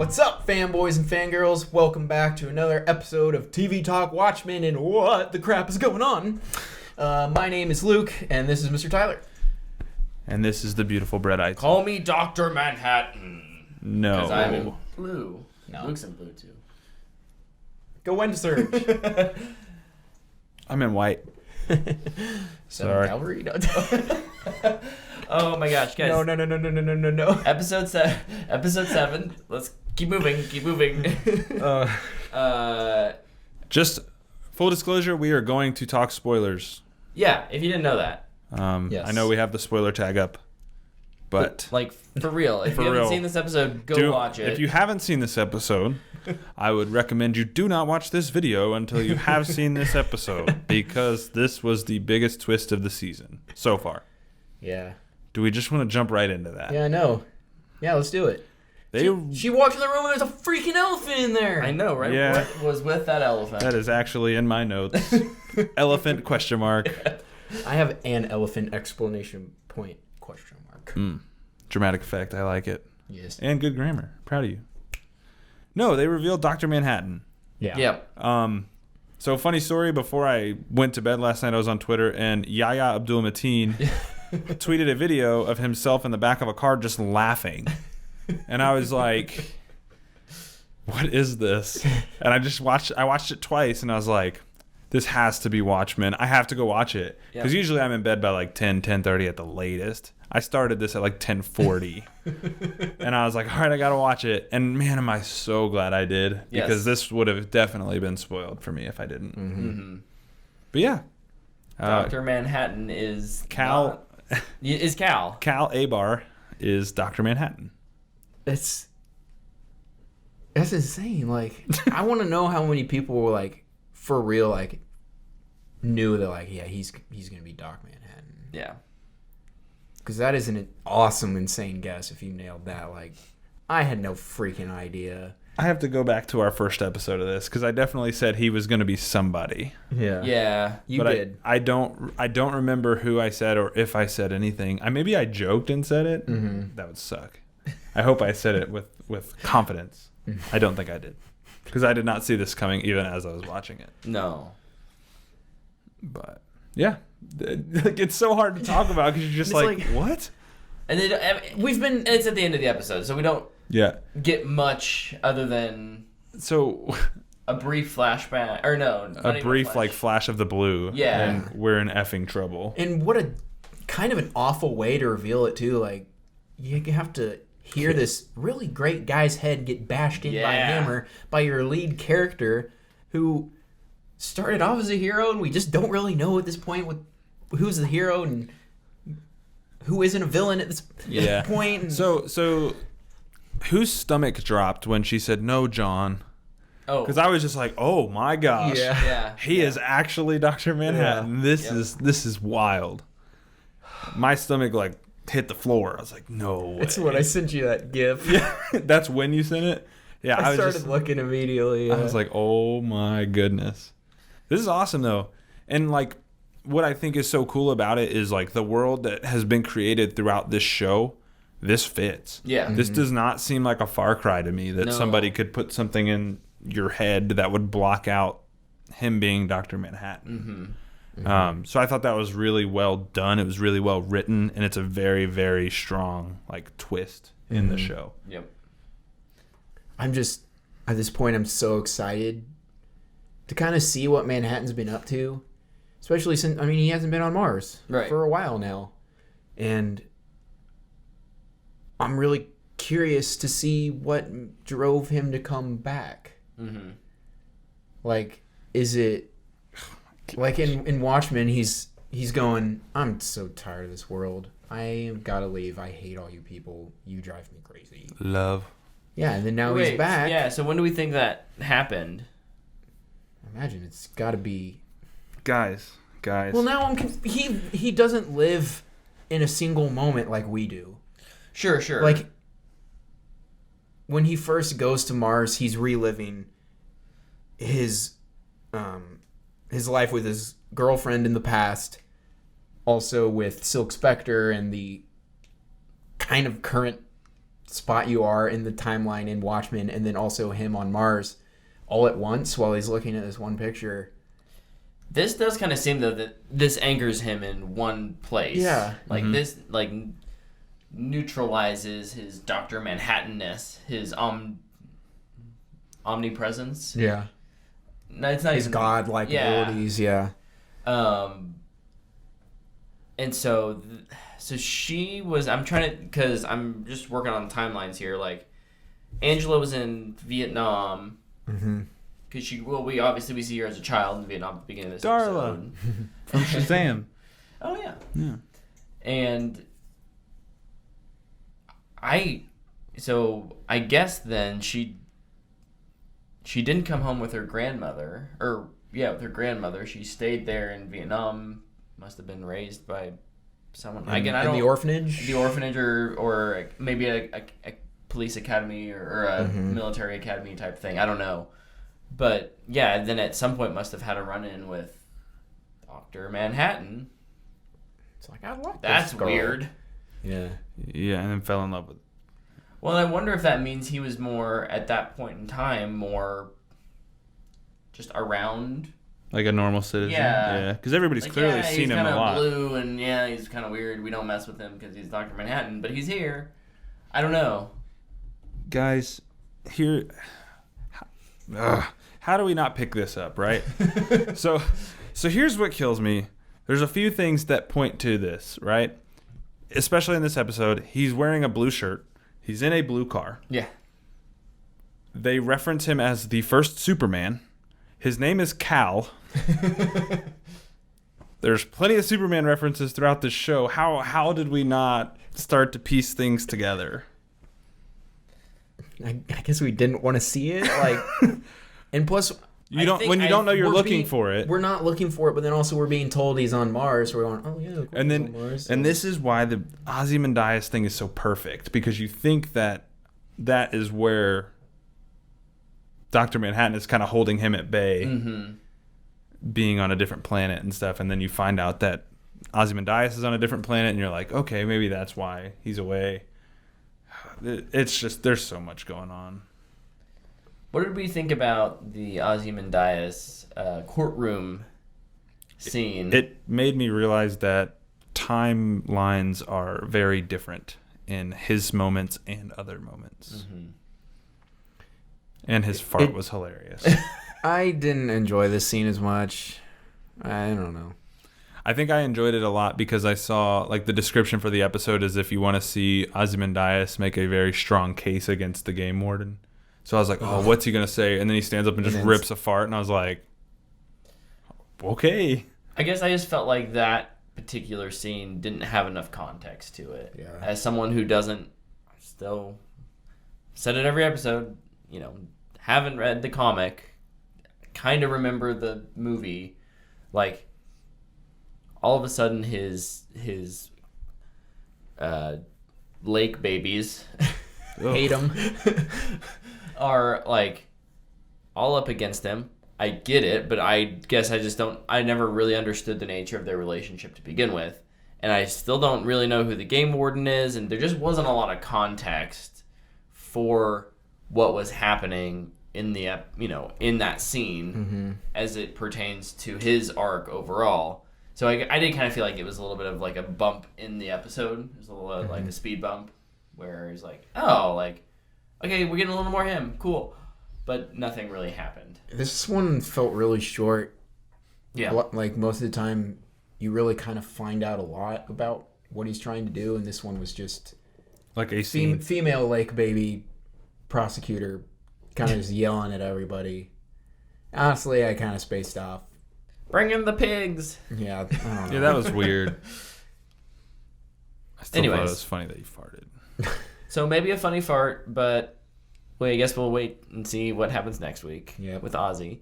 What's up, fanboys and fangirls? Welcome back to another episode of TV Talk Watchmen and what the crap is going on. My name is Luke, and this is Mr. Tyler. And this is the beautiful Brett I. Call me Dr. Manhattan. No. Because I'm in blue. No. Luke's in blue, too. Go Wind Surge. I'm in white. Sorry. Cavalry? No. Oh my gosh, guys. No. Episode 7. Let's keep moving. Just full disclosure, we are going to talk spoilers. Yeah, if you didn't know that. Yes. I know we have the spoiler tag up, but Like, for real. If For you haven't real. seen this episode, go watch it. If you haven't seen this episode, I would recommend you do not watch this video until you have seen this episode, because this was the biggest twist of the season so far. Yeah. Do we just want to jump right into that? Yeah, I know. Yeah, let's do it. She walked in the room and there's a freaking elephant in there. I know, right? Yeah. What was with that elephant? That is actually in my notes. Elephant ? I have an elephant exclamation point question mark. Dramatic effect. I like it. Yes. And good grammar. Proud of you. No, they revealed Dr. Manhattan. Yeah. Yep. So funny story, before I went to bed last night, I was on Twitter, and Yahya Abdul-Mateen tweeted a video of himself in the back of a car just laughing. And I was like, what is this? And I watched it twice, and I was like, this has to be Watchmen. I have to go watch it. Because usually I'm in bed by like 10:30 at the latest. I started this at like 10:40. And I was like, all right, I got to watch it. And man, am I so glad I did. Because this would have definitely been spoiled for me if I didn't. Mm-hmm. But yeah. Dr. Manhattan is... Cal Abar is Dr. Manhattan. That's insane. Like, I want to know how many people were like, for real, like, knew that, like, yeah, he's gonna be Doc Manhattan. Yeah. Because that is an awesome, insane guess if you nailed that. Like, I had no freaking idea. I have to go back to our first episode of this, because I definitely said he was going to be somebody. Yeah. Yeah. You did. I don't remember who I said or if I said anything. Maybe I joked and said it. Mm-hmm. That would suck. I hope I said it with confidence. I don't think I did, because I did not see this coming even as I was watching it. No. But yeah, it's so hard to talk about because you're just like, what? And then it's at the end of the episode, so we don't get much other than a brief flashback, or no, a brief like flash of the blue. Yeah. And we're in effing trouble. And what a kind of an awful way to reveal it too. Like, you have to hear this really great guy's head get bashed in by a hammer by your lead character, who started off as a hero, and we just don't really know at this point who's the hero and who isn't a villain at this point. And So whose stomach dropped when she said, "No, John"? Oh, because I was just like, "Oh my gosh, he is actually Dr. Manhattan." Yeah. This is wild. My stomach like hit the floor. I was like, "No way." That's when I sent you that GIF. Yeah, that's when you sent it. Yeah, I started looking immediately. I was like, "Oh my goodness, this is awesome though." And like, what I think is so cool about it is like the world that has been created throughout this show. This fits. Yeah. This does not seem like a far cry to me that somebody could put something in your head that would block out him being Dr. Manhattan. Mm-hmm. So I thought that was really well done. It was really well written, and it's a very, very strong like twist in the show. Yep. I'm just, at this point, I'm so excited to kind of see what Manhattan's been up to, especially since, I mean, he hasn't been on Mars for a while now. And I'm really curious to see what drove him to come back. Mm-hmm. Like, is it like in Watchmen? He's going, I'm so tired of this world. I gotta leave. I hate all you people. You drive me crazy. Love. Yeah, and then now he's back. Yeah. So when do we think that happened? I imagine it's got to be Guys. Well, now he doesn't live in a single moment like we do. Sure. Like, when he first goes to Mars, he's reliving his life with his girlfriend in the past, also with Silk Spectre and the kind of current spot you are in the timeline in Watchmen, and then also him on Mars all at once while he's looking at this one picture. This does kind of seem, though, that this anchors him in one place. Yeah. Like, this, like, neutralizes his Dr. Manhattan-ness, his omnipresence. Yeah. No, it's not his even... God-like abilities, yeah. And so she was... I'm trying to... Because I'm just working on timelines here. Like, Angela was in Vietnam... Mm-hmm. Because we see her as a child in Vietnam at the beginning of this Darla episode. from Shazam. Oh, yeah. Yeah. And I guess then she didn't come home with her grandmother. With her grandmother. She stayed there in Vietnam. Must have been raised by someone. In the orphanage? The orphanage or maybe a police academy or a military academy type thing. I don't know. But, yeah, then at some point must have had a run-in with Dr. Manhattan. It's like, I like That's this girl. weird. Yeah. Yeah, and then fell in love with... Well, I wonder if that means he was more, at that point in time, more just around... Like a normal citizen? Yeah. Because everybody's clearly seen him a lot. He's kind of blue, and he's kind of weird. We don't mess with him because he's Dr. Manhattan, but he's here. I don't know. Guys, here... how do we not pick this up, right? So here's what kills me. There's a few things that point to this, right? Especially in this episode, he's wearing a blue shirt. He's in a blue car. Yeah. They reference him as the first Superman. His name is Cal. There's plenty of Superman references throughout this show. How did we not start to piece things together? I guess we didn't want to see it. Like, and plus, you don't know you're looking for it. We're not looking for it, but then also we're being told he's on Mars. So we're going, oh yeah, and then on Mars, and this is why the Ozymandias thing is so perfect, because you think that is where Dr. Manhattan is kind of holding him at bay, being on a different planet and stuff, and then you find out that Ozymandias is on a different planet, and you're like, okay, maybe that's why he's away. It's just, there's so much going on. What did we think about the Ozymandias courtroom scene? It made me realize that timelines are very different in his moments and other moments. And his fart was hilarious. I didn't enjoy this scene as much. I don't know. I think I enjoyed it a lot because I saw, like, the description for the episode is if you want to see Ozymandias make a very strong case against the game warden. So I was like, oh, what's he going to say? And then he stands up and just rips a fart, and I was like, okay. I guess I just felt like that particular scene didn't have enough context to it. Yeah. As someone who doesn't, still said it every episode, haven't read the comic, kind of remember the movie, like, all of a sudden his lake babies hate him are like all up against him. I get it, but I guess I never really understood the nature of their relationship to begin with, and I still don't really know who the game warden is, and there just wasn't a lot of context for what was happening in the in that scene as it pertains to his arc overall. So I did kind of feel like it was a little bit of like a bump in the episode. It was a little like a speed bump where he's like, oh, like, okay, we're getting a little more him. Cool. But nothing really happened. This one felt really short. Yeah. Like, most of the time, you really kind of find out a lot about what he's trying to do, and this one was just... Like a scene. Female lake baby prosecutor kind of just yelling at everybody. Honestly, I kind of spaced off. Bring in the pigs. Yeah, I don't know. Yeah, that was weird. I still thought it Anyways. was funny that you farted. So maybe a funny fart, but I guess we'll wait and see what happens next week with Ozzy.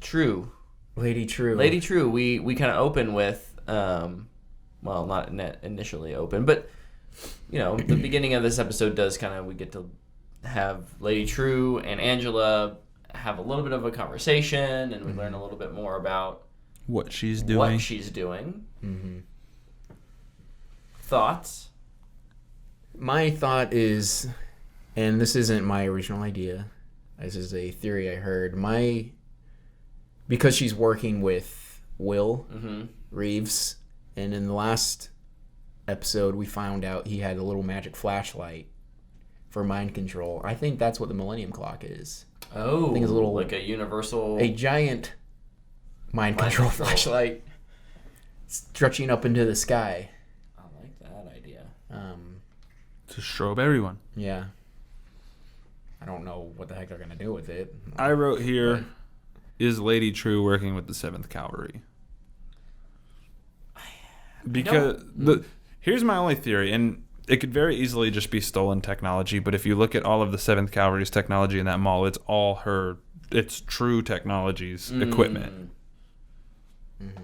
True. Lady True. Lady True. We kind of open with, well, not initially open, but, the beginning of this episode does we get to have Lady True and Angela have a little bit of a conversation, and we learn a little bit more about what she's doing. Mm-hmm. thoughts? My thought is, and this isn't my original idea, this is a theory I heard. Because she's working with Will Reeves, and in the last episode we found out he had a little magic flashlight for mind control. I think that's what the Millennium Clock is. Oh, I think it's a little, like a universal... A giant mind control flashlight stretching up into the sky. I like that idea. To strobe everyone. Yeah. I don't know what the heck they're going to do with it. I wrote here, is Lady True working with the 7th Cavalry? Because here's my only theory, and it could very easily just be stolen technology, but if you look at all of the 7th Cavalry's technology in that mall, it's True Technologies equipment. Mm-hmm.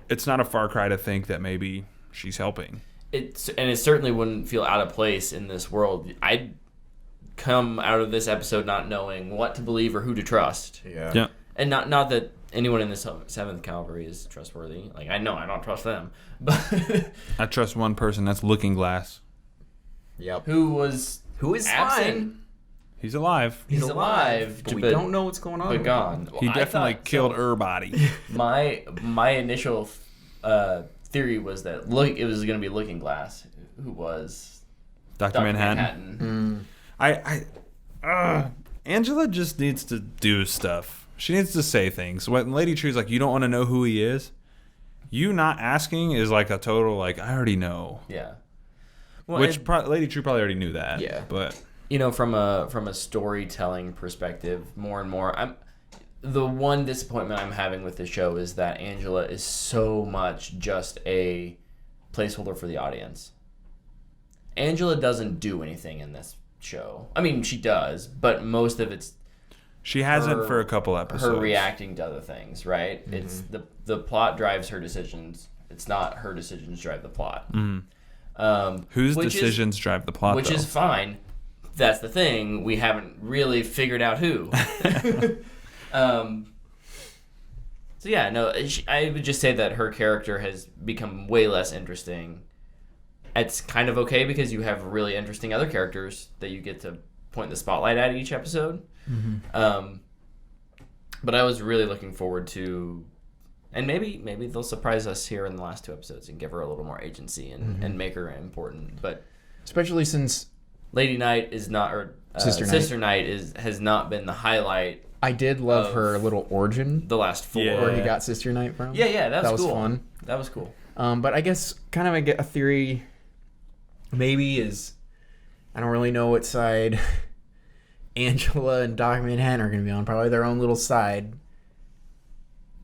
It's not a far cry to think that maybe she's helping. It certainly wouldn't feel out of place in this world. I'd come out of this episode not knowing what to believe or who to trust. Yeah. And not that anyone in the 7th Cavalry is trustworthy. Like, I know I don't trust them. But I trust one person, that's Looking Glass. Yep. Who is absent. fine. He's alive. He's alive. But we don't know what's going on. But gone. He Well, definitely killed her body. My initial theory was that it was going to be Looking Glass, who was Dr. Manhattan. Angela just needs to do stuff. She needs to say things. When Lady True's like, you don't want to know who he is, you not asking is like a total, like, I already know. Yeah. Well, Which Lady True probably already knew that. Yeah. But from a storytelling perspective, more and more, the one disappointment I'm having with the show is that Angela is so much just a placeholder for the audience. Angela doesn't do anything in this show. I mean, she does, but most of it's she hasn't for a couple episodes. her reacting to other things, right? Mm-hmm. It's the plot drives her decisions. It's not her decisions drive the plot. Mm-hmm. Whose decisions drive the plot, which is fine. That's the thing. We haven't really figured out who. So yeah, no, I would just say that her character has become way less interesting. It's kind of okay because you have really interesting other characters that you get to point the spotlight at each episode. Mm-hmm. But I was really looking forward to, and maybe they'll surprise us here in the last 2 episodes and give her a little more agency and make her important. But especially since Lady Knight is not, or Sister Knight has not been the highlight. I did love her little origin. The last 4. Where he got Sister Knight from. Yeah, that was cool. Fun. That was cool. But I guess kind of a theory maybe is, I don't really know what side Angela and Dr. Manhattan are going to be on. Probably their own little side.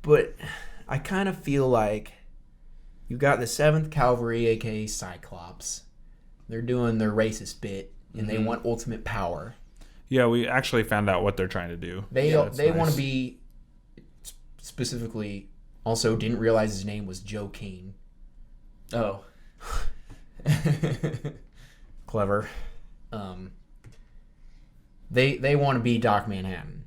But I kind of feel like you got the 7th Cavalry, aka Cyclops. They're doing their racist bit, and they want ultimate power. Yeah, we actually found out what they're trying to do. They want to be, specifically, also didn't realize his name was Joe King. Oh. Clever. They want to be Doc Manhattan.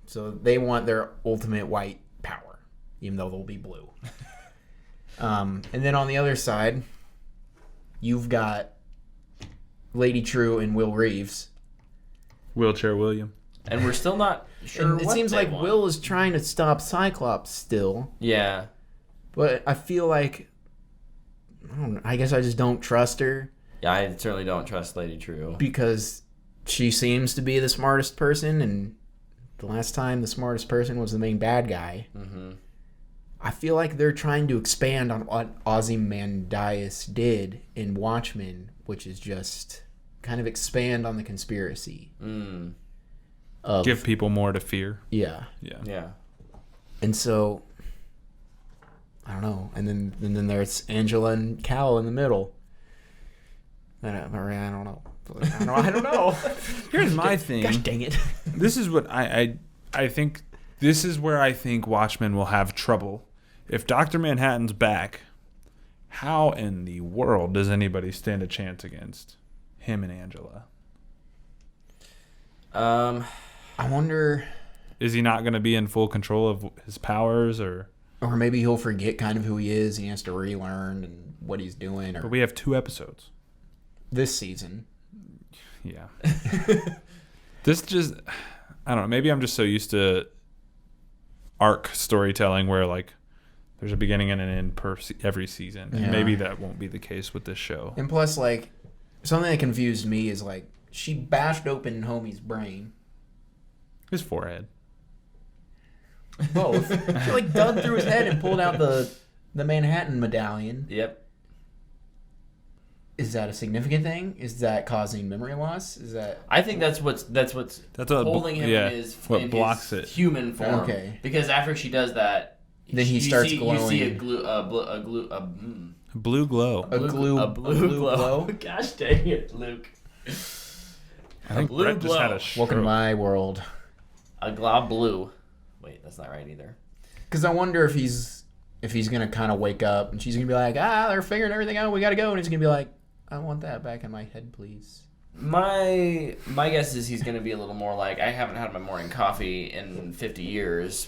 So they want their ultimate white power, even though they'll be blue. And then on the other side, you've got Lady True and Will Reeves. Wheelchair William. And we're still not sure and it seems like Will is trying to stop Cyclops still. Yeah. But I feel like, I guess I just don't trust her. Yeah, I certainly don't trust Lady True. Because she seems to be the smartest person, and the last time the smartest person was the main bad guy. Mm-hmm. I feel like they're trying to expand on what Ozymandias did in Watchmen, which is just kind of expand on the conspiracy. Give people more to fear. Yeah. And so, I don't know. And then there's Angela and Cal in the middle. I don't know. I don't know. Here's my thing. Gosh dang it. This is what I think. This is where I think Watchmen will have trouble. If Dr. Manhattan's back, how in the world does anybody stand a chance against him and Angela? I wonder. Is he not going to be in full control of his powers, or? Or maybe he'll forget kind of who he is. He has to relearn and what he's doing. Or But we have 2 episodes. this season. Yeah. This just, I don't know. Maybe I'm just so used to arc storytelling where like there's a beginning and an end per every season. And Yeah. maybe that won't be the case with this show. And plus, like, something that confused me is, like, she bashed open homie's brain. His forehead. Both. She, like, dug through his head and pulled out the Manhattan medallion. Yep. Is that a significant thing? Is that causing memory loss? Is that... I think that's what's what holding him in his what in blocks his it. human form. Okay. Because after she does that, Then he starts glowing. You see a blue Blue glow. A glue glow? Gosh dang it, Luke. I think blue Brett just had glow. a stroke. Welcome to my world. A glob blue. Wait, that's not right either. Because I wonder if he's going to kind of wake up and she's going to be like, they're figuring everything out. We got to go. And he's going to be like, I want that back in my head, please. My guess is he's going to be a little more like, I haven't had my morning coffee in 50 years.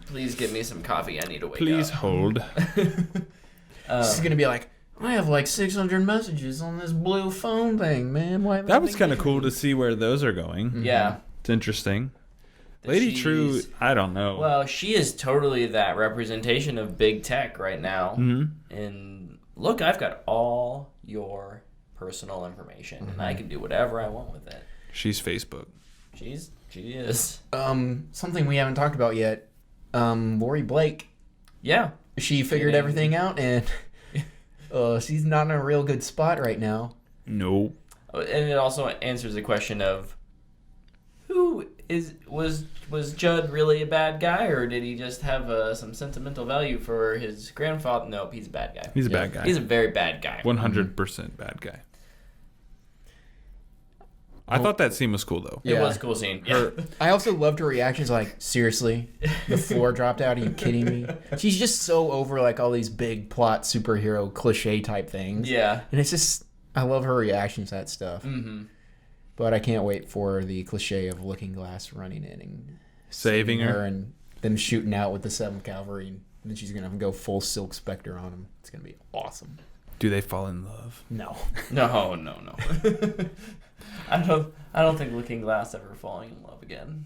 Please give me some coffee. I need to wake Please up. hold. She's going to be like, I have like 600 messages on this blue phone thing, man. Why That was kind of cool to see where those are going. Yeah. It's interesting. That Lady she's- True, I don't know. Well, she is totally that representation of big tech right now. Mm-hmm. And look, I've got all your personal information, and I can do whatever I want with it. She's Facebook. She is. Something we haven't talked about yet. Lori Blake. Yeah. She figured everything out, and she's not in a real good spot right now. No. And it also answers the question of was Judd really a bad guy, or did he just have some sentimental value for his grandfather? Nope, he's a bad guy. He's a bad guy. He's a very bad guy. 100% bad guy. I thought that scene was cool, though. It Yeah. was a cool scene. Yeah. I also loved her reactions, like, seriously? The floor dropped out? Are you kidding me? She's just so over, like, all these big plot superhero cliche type things. Yeah. And it's just, I love her reactions to that stuff. Mm-hmm. But I can't wait for the cliche of Looking Glass running in and Saving her. and them shooting out with the 7th Cavalry. And then she's going to go full Silk Spectre on him. It's going to be awesome. Do they fall in love? No. No. I don't think Looking Glass ever falling in love again.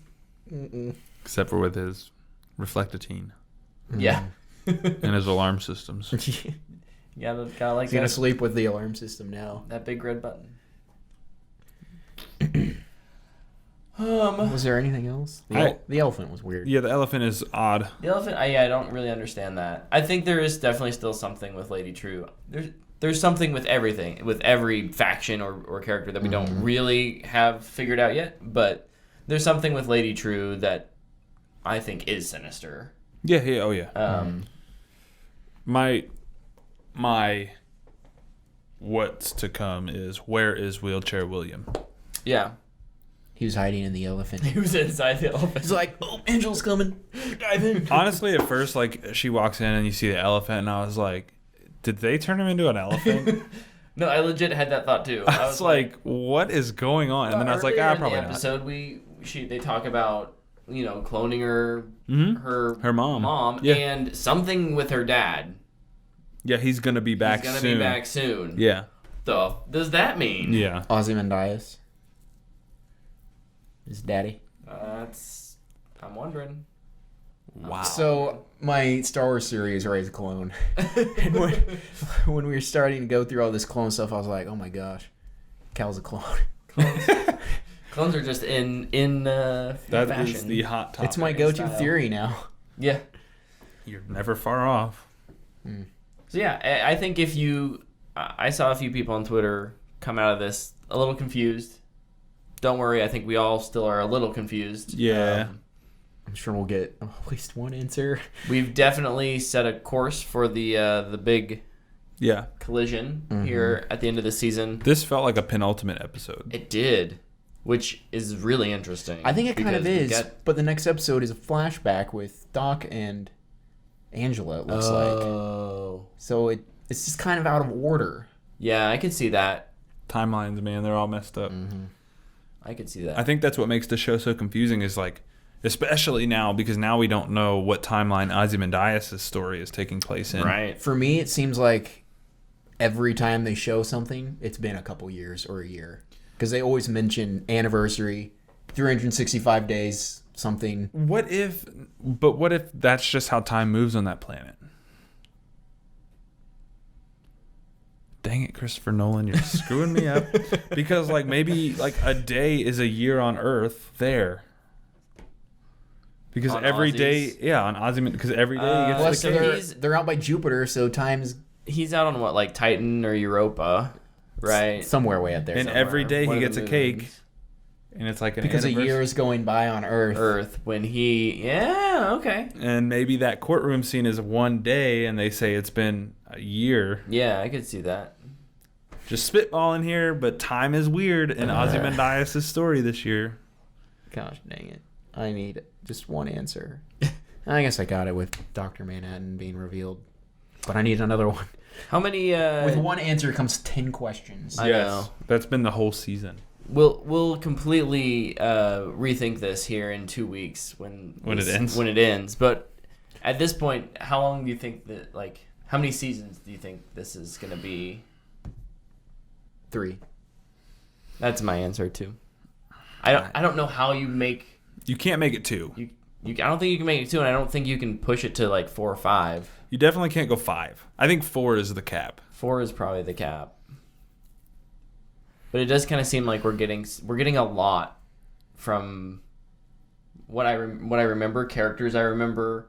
Mm-mm. Except for with his reflectatine Yeah. and his alarm systems. Yeah, the guy like He's going to that. sleep with the alarm system now. That big red button. Was there anything else? The elephant was weird. Yeah, the elephant is odd. The elephant. I don't really understand that. I think there is definitely still something with Lady True. There's something with everything, with every faction or character that we don't really have figured out yet. But there's something with Lady True that I think is sinister. Yeah, oh yeah. My what's to come is, where is Wheelchair William? Yeah. He was hiding in the elephant. He was inside the elephant. He's like, oh, Angel's coming. Dive in. Honestly, at first, like, she walks in and you see the elephant, and I was like, did they turn him into an elephant? No, I legit had that thought too. I was like, what is going on? And then I was like, earlier in probably the not. episode they talk about cloning her Her mom. Yeah. and something with her dad. Yeah, he's gonna be back He's gonna soon. be back soon. Yeah. The does that mean? Yeah. Ozymandias. His daddy. I'm wondering. Wow. So my Star Wars series, Rise of Clone. And when we were starting to go through all this clone stuff, I was like, oh my gosh, Cal's a clone. Clones are just in That fashion. is the hot topic. It's my go-to style. theory now. Yeah. You're never far off. So yeah, I think if you, I saw a few people on Twitter come out of this a little confused. Don't worry, I think we all still are a little confused. Yeah. I'm sure we'll get at least one answer. We've definitely set a course for the big Yeah. collision here at the end of the season. This felt like a penultimate episode. It did, which is really interesting. I think it kind of because we is, get- but the next episode is a flashback with Doc and Angela, it looks like. Oh. So it's just kind of out of order. Yeah, I could see that. Timelines, man, they're all messed up. I could see that. I think that's what makes the show so confusing is, like, Especially now, because now we don't know what timeline Ozymandias' story is taking place in. Right. For me, it seems like every time they show something, it's been a couple years or a year. Because they always mention anniversary, 365 days, something. What if that's just how time moves on that planet? Dang it, Christopher Nolan, you're screwing me up. Because like maybe like a day is a year on Earth there. Because On every Aussies? day, on Ozymandias, because every day he Plus, gets the cake. they're out by Jupiter, so time's He's out on what, like Titan or Europa, right? somewhere way out there. And somewhere. every day One he of the gets a cake, moons. and it's like an Because a anniversary. year is going by on Earth. Earth when he, yeah, okay, And maybe that courtroom scene is one day, and they say it's been a year. yeah, I could see that. Just spitballing here, but time is weird in Ozymandias' story this year. Gosh dang it. I need just one answer. I guess I got it with Dr. Manhattan being revealed. But I need another one. How many? With one answer comes 10 questions. I know. That's been the whole season. We'll completely rethink this here in 2 weeks when it ends. When it ends, but at this point, how long do you think that how many seasons do you think this is gonna be? 3. That's my answer too. I don't know how you make You can't make it 2. you. I don't think you can make it 2, and I don't think you can push it to like 4 or 5. You definitely can't go 5. I think 4 is the cap. 4 is probably the cap. But it does kind of seem like we're getting a lot from what I remember, characters I remember,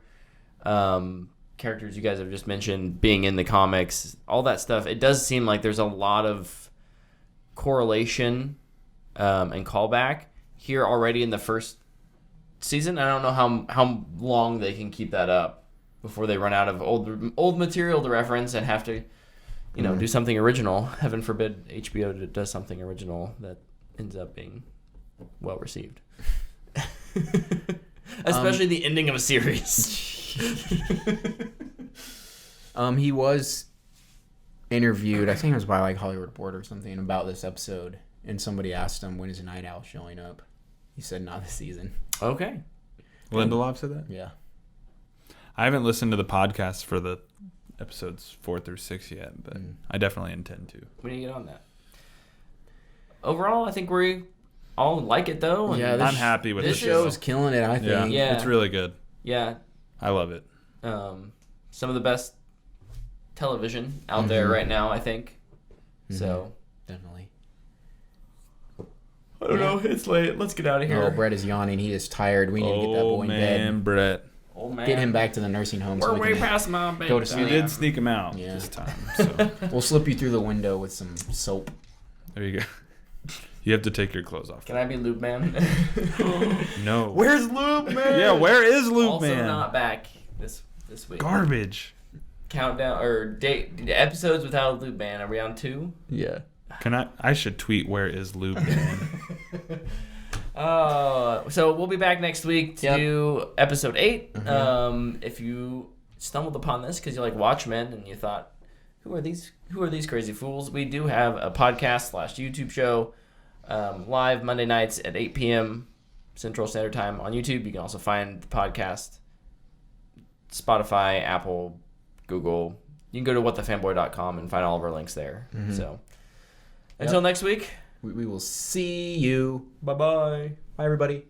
characters you guys have just mentioned being in the comics, all that stuff. It does seem like there's a lot of correlation and callback here already in the first season. I don't know how long they can keep that up before they run out of old material to reference and have to do something original. Heaven forbid HBO does something original that ends up being well received. Especially the ending of a series. He was interviewed, I think it was by like Hollywood Reporter or something, about this episode, and somebody asked him when is Night Owl showing up. He said not this season. Okay. Lindelof said that? Yeah. I haven't listened to the podcast for the episodes 4 through 6 yet, but I definitely intend to. We need to get on that. Overall, I think we all like it though. Yeah, I'm happy with this the show is killing it, I think. Yeah. It's really good. Yeah. I love it. Some of the best television out there right now, I think. So Definitely. I don't know. It's late. Let's get out of here. Oh, Brett is yawning. He is tired. We need to get that boy in bed. Brett. Old man. Get him back to the nursing home. We're so we way can past my bedtime. go to We sleep. did sneak him out Yeah. this time. So We'll slip you through the window with some soap. there you go. You have to take your clothes off. Can I be Lube Man? No. Where's Lube, man? Yeah, where is Luke, also man? not back this week. Garbage. Countdown or episodes without Lube Man. Are we on 2? Yeah. I should tweet where is Luke, man. So we'll be back next week to Yep. do episode 8. If you stumbled upon this because you like Watchmen and you thought, who are these crazy fools? We do have a podcast / YouTube show live Monday nights at 8 p.m. Central Standard Time on YouTube. You can also find the podcast Spotify, Apple, Google. You can go to whatthefanboy.com and find all of our links there. So until next week. We will see you. Bye-bye. Bye, everybody.